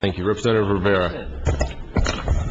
Thank you. Representative Rivera.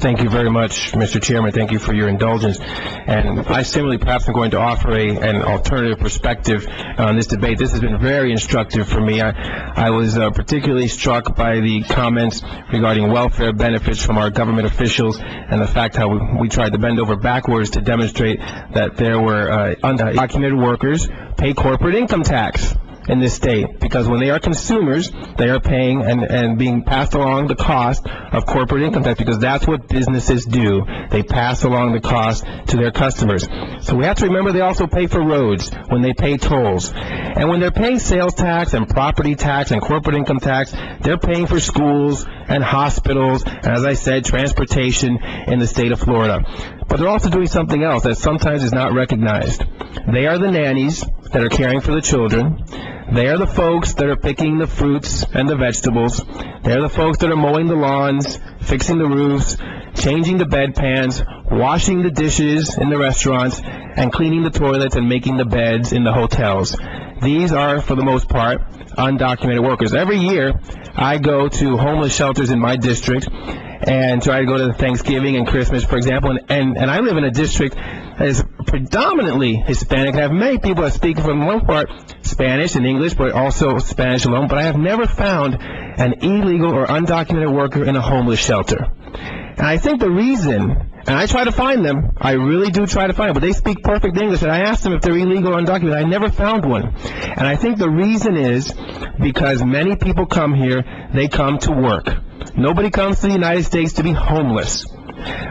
Thank you very much, Mr. Chairman. Thank you for your indulgence. And I similarly perhaps am going to offer an alternative perspective on this debate. This has been very instructive for me. I was particularly struck by the comments regarding welfare benefits from our government officials and the fact how we tried to bend over backwards to demonstrate that there were undocumented workers pay corporate income tax in this state, because when they are consumers, they are paying and being passed along the cost of corporate income tax, because that's what businesses do. They pass along the cost to their customers. So we have to remember they also pay for roads when they pay tolls. And when they're paying sales tax and property tax and corporate income tax, they're paying for schools and hospitals, and as I said, transportation in the state of Florida. But they're also doing something else that sometimes is not recognized. They are the nannies that are caring for the children. They are the folks that are picking the fruits and the vegetables. They're the folks that are mowing the lawns, fixing the roofs, changing the bedpans, washing the dishes in the restaurants, and cleaning the toilets and making the beds in the hotels. These are, for the most part, undocumented workers. Every year, I go to homeless shelters in my district and try to go to Thanksgiving and Christmas, for example, and I live in a district that is predominantly Hispanic. I have many people that speak, for the most part, Spanish and English, but also Spanish alone, but I have never found an illegal or undocumented worker in a homeless shelter. And I think the reason, and I try to find them, I really do try to find them, but they speak perfect English, and I asked them if they're illegal or undocumented. I never found one. And I think the reason is because many people come here, they come to work. Nobody comes to the United States to be homeless.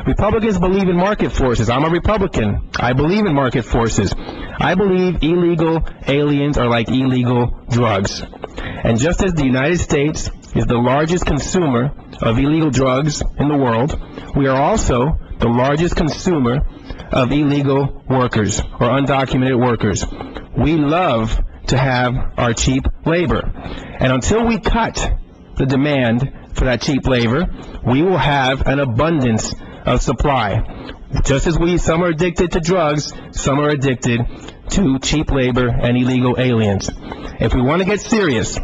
Republicans believe in market forces. I'm a Republican. I believe in market forces. I believe illegal aliens are like illegal drugs. And just as the United States is the largest consumer of illegal drugs in the world, we are also the largest consumer of illegal workers or undocumented workers. We love to have our cheap labor. And until we cut the demand for that cheap labor, we will have an abundance of supply. Just as some are addicted to drugs, some are addicted to cheap labor and illegal aliens. If we want to get serious,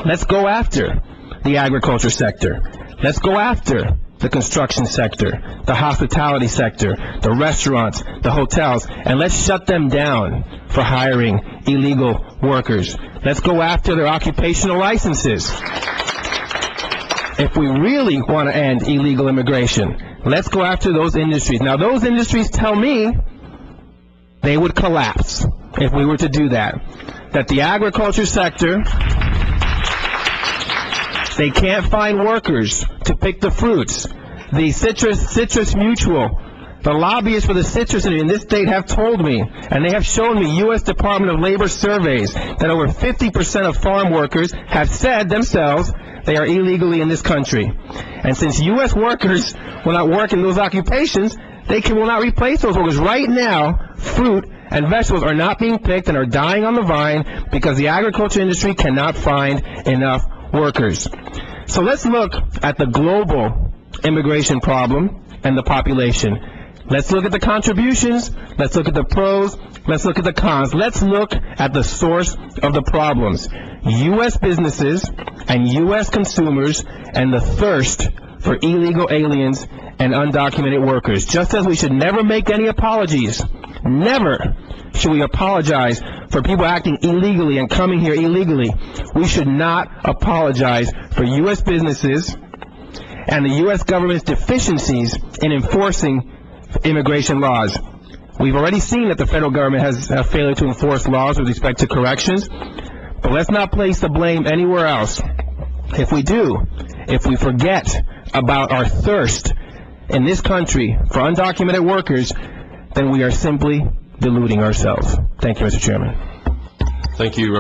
let's go after the agriculture sector. Let's go after the construction sector, the hospitality sector, the restaurants, the hotels, and let's shut them down for hiring illegal workers. Let's go after their occupational licenses. If we really want to end illegal immigration, let's go after those industries. Now, those industries tell me they would collapse if we were to do that. That the agriculture sector, they can't find workers to pick the fruits. The Citrus Mutual, the lobbyists for the citrus industry in this state have told me, and they have shown me U.S. Department of Labor surveys, that over 50% of farm workers have said themselves they are illegally in this country. And since U.S. workers will not work in those occupations, they will not replace those workers. Right now, fruit and vegetables are not being picked and are dying on the vine because the agriculture industry cannot find enough workers. So let's look at the global immigration problem and the population. Let's look at the contributions. Let's look at the pros. Let's look at the cons. Let's look at the source of the problems. U.S. businesses and U.S. consumers and the thirst for illegal aliens and undocumented workers. Just as we should never make any apologies, never should we apologize for people acting illegally and coming here illegally. We should not apologize for U.S. businesses and the U.S. government's deficiencies in enforcing immigration laws. We've already seen that the federal government has a failure to enforce laws with respect to corrections, but let's not place the blame anywhere else. If we do, if we forget about our thirst in this country for undocumented workers, then we are simply deluding ourselves. Thank you, Mr. Chairman. Thank you,